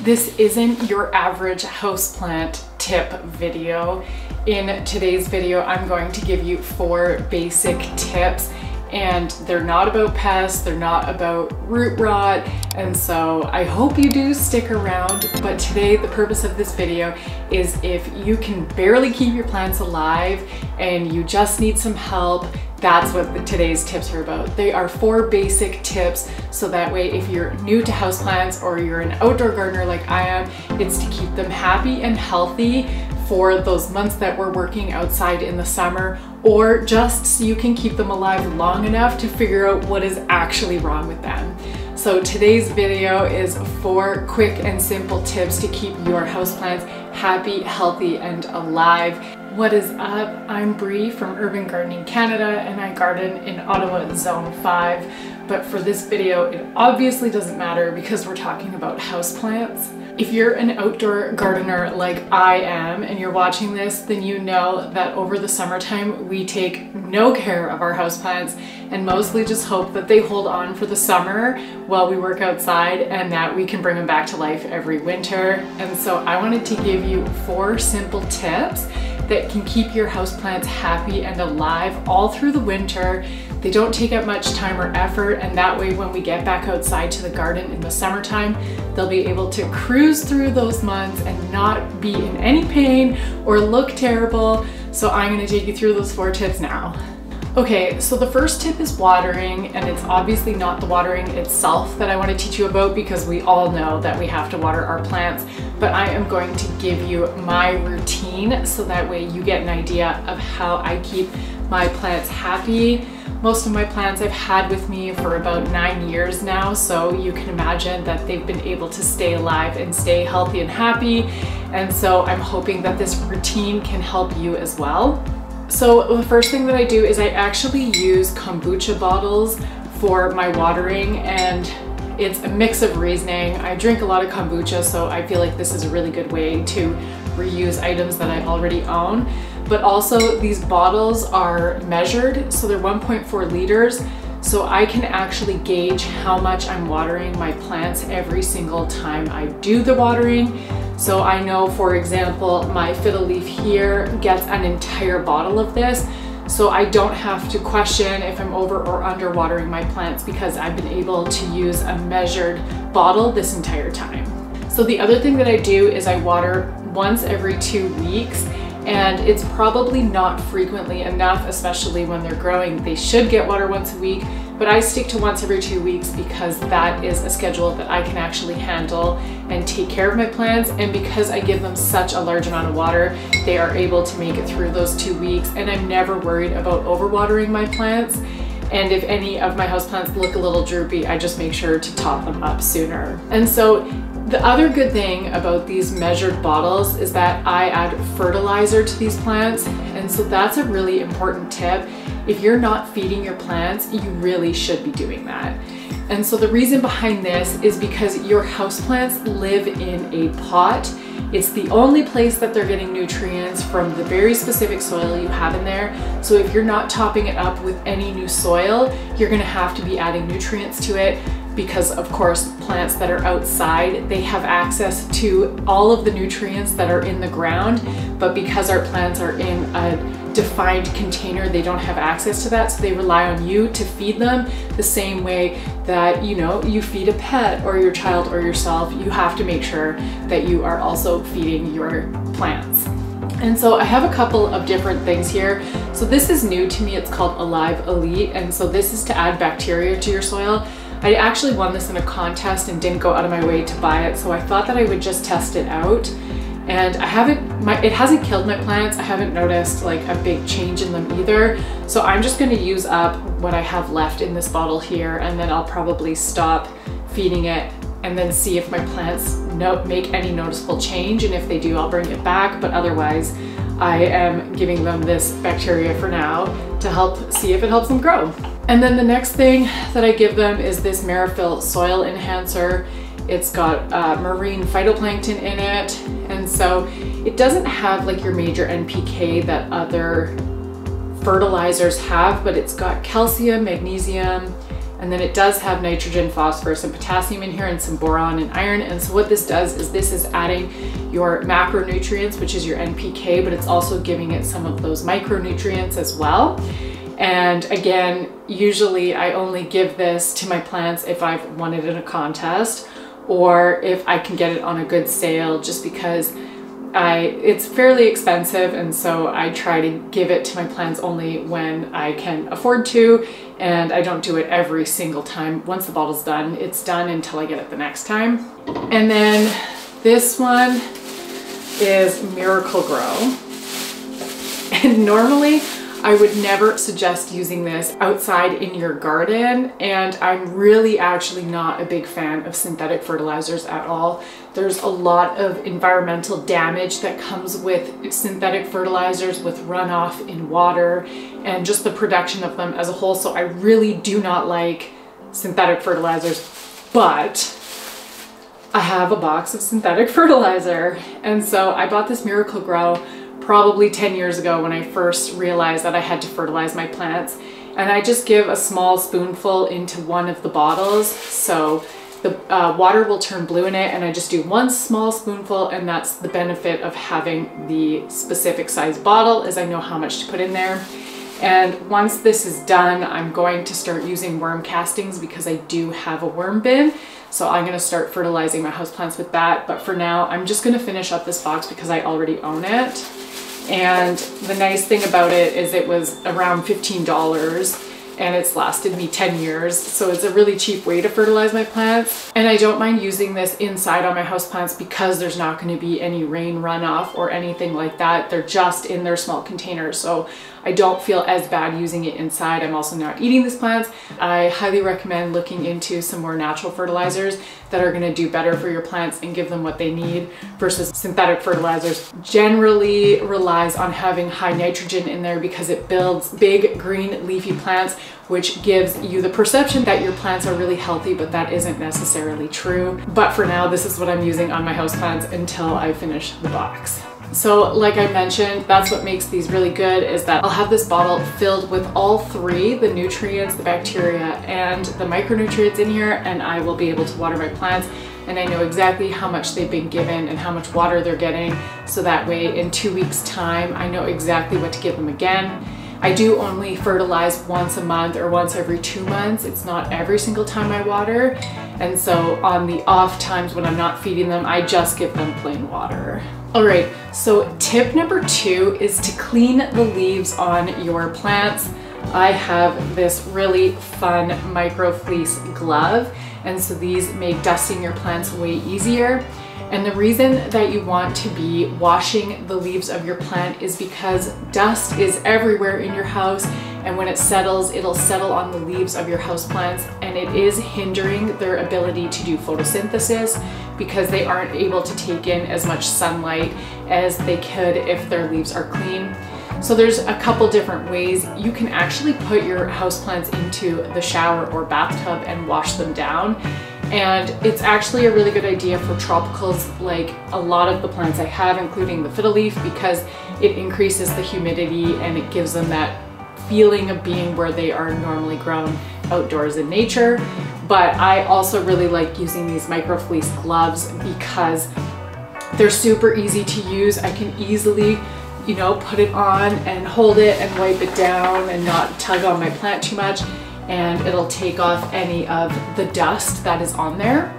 This isn't your average houseplant tip video. In today's video, I'm going to give you 4 basic tips, and they're not about pests, they're not about root rot, and so I hope you do stick around. But today, the purpose of this video is if you can barely keep your plants alive and you just need some help, that's what today's tips are about. They are 4 basic tips, so that way if you're new to houseplants or you're an outdoor gardener like I am, it's to keep them happy and healthy for those months that we're working outside in the summer, or just so you can keep them alive long enough to figure out what is actually wrong with them. So today's video is 4 quick and simple tips to keep your houseplants happy, healthy, and alive. What is up? I'm Bree from Urban Gardening Canada, and I garden in Ottawa Zone 5. But for this video, it obviously doesn't matter because we're talking about houseplants. If you're an outdoor gardener like I am and you're watching this, then you know that over the summertime we take no care of our houseplants and mostly just hope that they hold on for the summer while we work outside and that we can bring them back to life every winter. And so I wanted to give you 4 simple tips that can keep your houseplants happy and alive all through the winter. They don't take up much time or effort, and that way when we get back outside to the garden in the summertime, they'll be able to cruise through those months and not be in any pain or look terrible. So I'm going to take you through those 4 tips now. Okay, so the first tip is watering, and it's obviously not the watering itself that I want to teach you about because we all know that we have to water our plants, but I am going to give you my routine so that way you get an idea of how I keep my plants happy. Most of my plants I've had with me for about 9 years now, so you can imagine that they've been able to stay alive and stay healthy and happy, and so I'm hoping that this routine can help you as well. So the first thing that I do is I actually use kombucha bottles for my watering, and it's a mix of reasoning. I drink a lot of kombucha, so I feel like this is a really good way to reuse items that I already own. But also these bottles are measured, so they're 1.4 liters. So I can actually gauge how much I'm watering my plants every single time I do the watering. So I know, for example, my fiddle leaf here gets an entire bottle of this. So I don't have to question if I'm over or under watering my plants because I've been able to use a measured bottle this entire time. So the other thing that I do is I water once every 2 weeks. And it's probably not frequently enough, especially when they're growing. They should get water once a week, but I stick to once every 2 weeks because that is a schedule that I can actually handle and take care of my plants. And because I give them such a large amount of water, they are able to make it through those 2 weeks, and I'm never worried about overwatering my plants. And if any of my houseplants look a little droopy, I just make sure to top them up sooner. And so the other good thing about these measured bottles is that I add fertilizer to these plants, and so that's a really important tip. If you're not feeding your plants, you really should be doing that. And so the reason behind this is because your houseplants live in a pot. It's the only place that they're getting nutrients from the very specific soil you have in there. So if you're not topping it up with any new soil, you're gonna have to be adding nutrients to it, because of course plants that are outside, they have access to all of the nutrients that are in the ground, but because our plants are in a defined container, they don't have access to that, so they rely on you to feed them the same way that, you know, you feed a pet or your child or yourself. You have to make sure that you are also feeding your plants. And so I have a couple of different things here. So this is new to me, it's called Alive Elite, and so this is to add bacteria to your soil. I actually won this in a contest and didn't go out of my way to buy it, so I thought that I would just test it out. And it hasn't killed my plants. I haven't noticed like a big change in them either. So I'm just gonna use up what I have left in this bottle here, and then I'll probably stop feeding it and then see if my plants make any noticeable change. And if they do, I'll bring it back, but otherwise I am giving them this bacteria for now to help see if it helps them grow. And then the next thing that I give them is this Marifil soil enhancer. It's got marine phytoplankton in it, and so it doesn't have like your major NPK that other fertilizers have, but it's got calcium, magnesium, And then it does have nitrogen, phosphorus, and potassium in here, and some boron and iron. And so what this does is this is adding your macronutrients, which is your NPK, but it's also giving it some of those micronutrients as well. And again, usually I only give this to my plants if I've won it in a contest or if I can get it on a good sale, just because it's fairly expensive, and so I try to give it to my plants only when I can afford to, and I don't do it every single time. Once the bottle's done, it's done until I get it the next time. And then this one is Miracle Grow. And normally I would never suggest using this outside in your garden, and I'm really actually not a big fan of synthetic fertilizers at all. There's a lot of environmental damage that comes with synthetic fertilizers, with runoff in water and just the production of them as a whole. So I really do not like synthetic fertilizers, but I have a box of synthetic fertilizer. And so I bought this Miracle Grow probably 10 years ago when I first realized that I had to fertilize my plants. And I just give a small spoonful into one of the bottles, so the water will turn blue in it, and I just do one small spoonful, and that's the benefit of having the specific size bottle, is I know how much to put in there. And once this is done, I'm going to start using worm castings because I do have a worm bin. So I'm gonna start fertilizing my houseplants with that. But for now, I'm just gonna finish up this box because I already own it. And the nice thing about it is it was around $15 and it's lasted me 10 years. So it's a really cheap way to fertilize my plants. And I don't mind using this inside on my houseplants because there's not going to be any rain runoff or anything like that. They're just in their small containers. So I don't feel as bad using it inside. I'm also not eating these plants. I highly recommend looking into some more natural fertilizers that are going to do better for your plants and give them what they need, versus synthetic fertilizers generally relies on having high nitrogen in there because it builds big green leafy plants, which gives you the perception that your plants are really healthy, but that isn't necessarily true. But for now, this is what I'm using on my houseplants until I finish the box. So like I mentioned, that's what makes these really good, is that I'll have this bottle filled with all three, the nutrients, the bacteria, and the micronutrients in here, and I will be able to water my plants, and I know exactly how much they've been given and how much water they're getting, so that way in 2 weeks time I know exactly what to give them again. I do only fertilize once a month or once every 2 months. It's not every single time I water, and so on the off times when I'm not feeding them, I just give them plain water. All right, so tip number 2 is to clean the leaves on your plants. I have this really fun micro fleece glove, and so these make dusting your plants way easier. And the reason that you want to be washing the leaves of your plant is because dust is everywhere in your house, and when it settles, it'll settle on the leaves of your houseplants, and it is hindering their ability to do photosynthesis because they aren't able to take in as much sunlight as they could if their leaves are clean. So there's a couple different ways. You can actually put your houseplants into the shower or bathtub and wash them down. And it's actually a really good idea for tropicals, like a lot of the plants I have, including the fiddle leaf, because it increases the humidity and it gives them that feeling of being where they are normally grown outdoors in nature. But I also really like using these micro fleece gloves because they're super easy to use. I can easily, you know, put it on and hold it and wipe it down and not tug on my plant too much, and it'll take off any of the dust that is on there.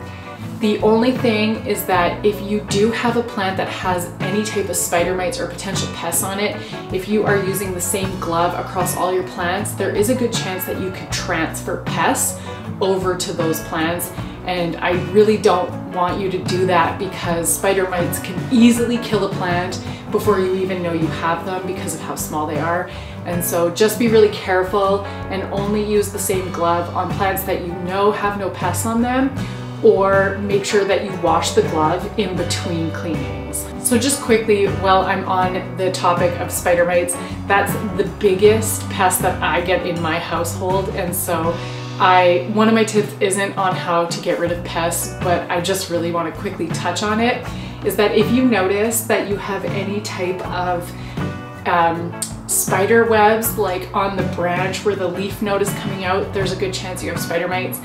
The only thing is that if you do have a plant that has any type of spider mites or potential pests on it, if you are using the same glove across all your plants, there is a good chance that you could transfer pests over to those plants. And I really don't want you to do that because spider mites can easily kill a plant before you even know you have them because of how small they are. And so just be really careful and only use the same glove on plants that you know have no pests on them, or make sure that you wash the glove in between cleanings. So just quickly, while I'm on the topic of spider mites, that's the biggest pest that I get in my household. And so one of my tips isn't on how to get rid of pests, but I just really want to quickly touch on it, is that if you notice that you have any type of spider webs like on the branch where the leaf node is coming out, there's a good chance you have spider mites.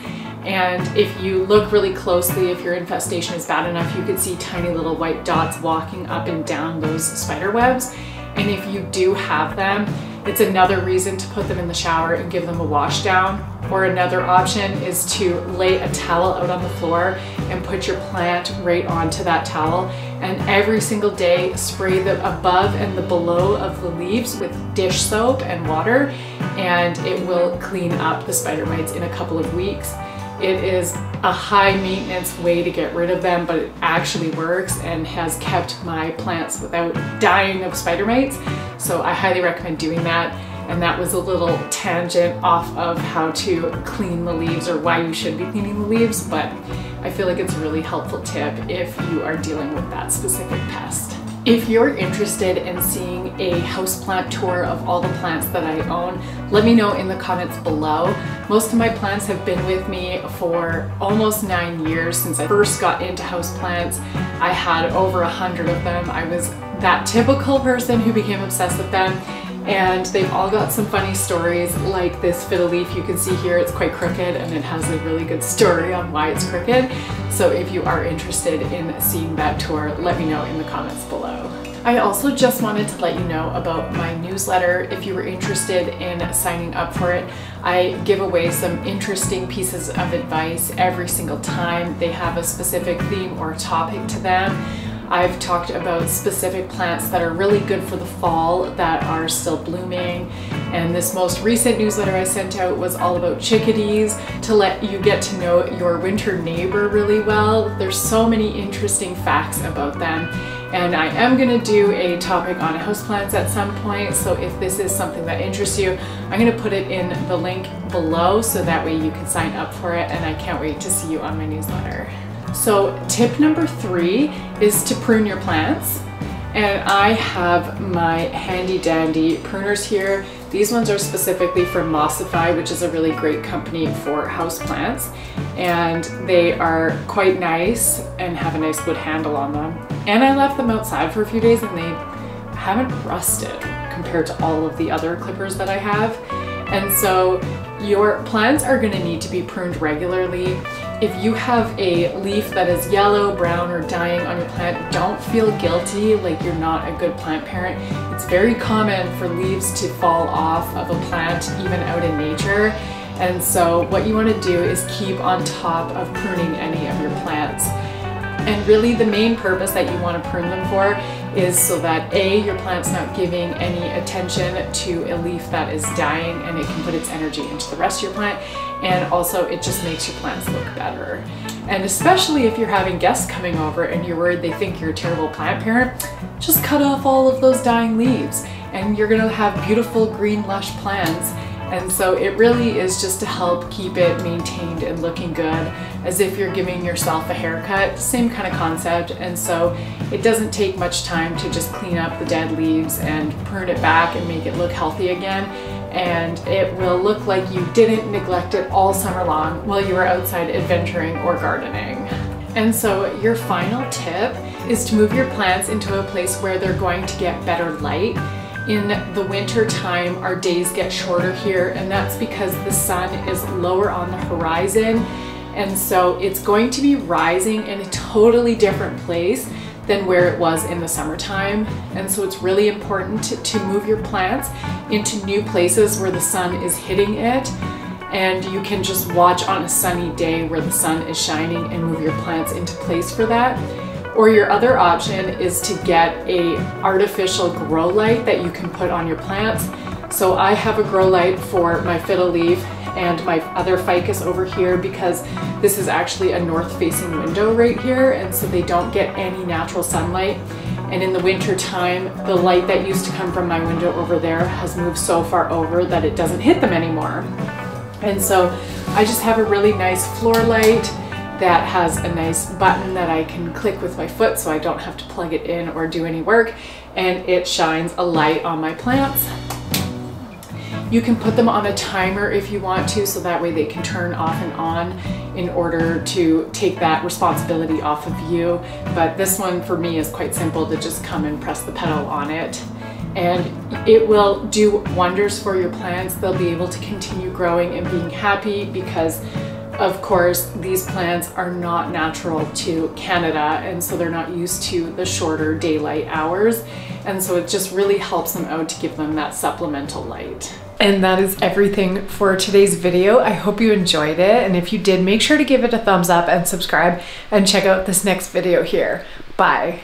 And if you look really closely, if your infestation is bad enough, you could see tiny little white dots walking up and down those spider webs. And if you do have them, it's another reason to put them in the shower and give them a wash down. Or another option is to lay a towel out on the floor and put your plant right onto that towel. And every single day, spray the above and the below of the leaves with dish soap and water, and it will clean up the spider mites in a couple of weeks. It is a high maintenance way to get rid of them, but it actually works and has kept my plants without dying of spider mites. So I highly recommend doing that. And that was a little tangent off of how to clean the leaves or why you should be cleaning the leaves, but I feel like it's a really helpful tip if you are dealing with that specific pest. If you're interested in seeing a houseplant tour of all the plants that I own, let me know in the comments below. Most of my plants have been with me for almost 9 years since I first got into houseplants. I had over 100 of them. I was that typical person who became obsessed with them. And they've all got some funny stories, like this fiddle leaf you can see here. It's quite crooked and it has a really good story on why it's crooked. So if you are interested in seeing that tour, let me know in the comments below. I also just wanted to let you know about my newsletter. If you were interested in signing up for it, I give away some interesting pieces of advice every single time. They have a specific theme or topic to them. I've talked about specific plants that are really good for the fall that are still blooming. And this most recent newsletter I sent out was all about chickadees, to let you get to know your winter neighbor really well. There's so many interesting facts about them. And I am going to do a topic on houseplants at some point, so if this is something that interests you, I'm going to put it in the link below so that way you can sign up for it, and I can't wait to see you on my newsletter. So tip number 3 is to prune your plants. And I have my handy dandy pruners here. These ones are specifically from Mossify, which is a really great company for houseplants. And they are quite nice and have a nice wood handle on them. And I left them outside for a few days and they haven't rusted compared to all of the other clippers that I have. And so your plants are going to need to be pruned regularly. If you have a leaf that is yellow, brown, or dying on your plant, don't feel guilty like you're not a good plant parent. It's very common for leaves to fall off of a plant even out in nature. And so what you want to do is keep on top of pruning any of your plants. And really the main purpose that you want to prune them for is so that A, your plant's not giving any attention to a leaf that is dying and it can put its energy into the rest of your plant, and also it just makes your plants look better. And especially if you're having guests coming over and you're worried they think you're a terrible plant parent, just cut off all of those dying leaves and you're going to have beautiful green lush plants. And so it really is just to help keep it maintained and looking good, as if you're giving yourself a haircut, same kind of concept. And so it doesn't take much time to just clean up the dead leaves and prune it back and make it look healthy again. And it will look like you didn't neglect it all summer long while you were outside adventuring or gardening. And so your final tip is to move your plants into a place where they're going to get better light. In the winter time, our days get shorter here, and that's because the sun is lower on the horizon. And so it's going to be rising in a totally different place than where it was in the summertime. And so it's really important to move your plants into new places where the sun is hitting it. And you can just watch on a sunny day where the sun is shining and move your plants into place for that. Or your other option is to get a artificial grow light that you can put on your plants. So I have a grow light for my fiddle leaf and my other ficus over here, because this is actually a north facing window right here, and so they don't get any natural sunlight. And in the winter time, the light that used to come from my window over there has moved so far over that it doesn't hit them anymore. And so I just have a really nice floor light that has a nice button that I can click with my foot so I don't have to plug it in or do any work, and it shines a light on my plants. You can put them on a timer if you want to, so that way they can turn off and on in order to take that responsibility off of you. But this one for me is quite simple, to just come and press the pedal on it. and it will do wonders for your plants. They'll be able to continue growing and being happy because of course these plants are not natural to Canada, and so they're not used to the shorter daylight hours, and so it just really helps them out to give them that supplemental light. And that is everything for today's video. I hope you enjoyed it, and if you did, make sure to give it a thumbs up and subscribe and check out this next video here. Bye.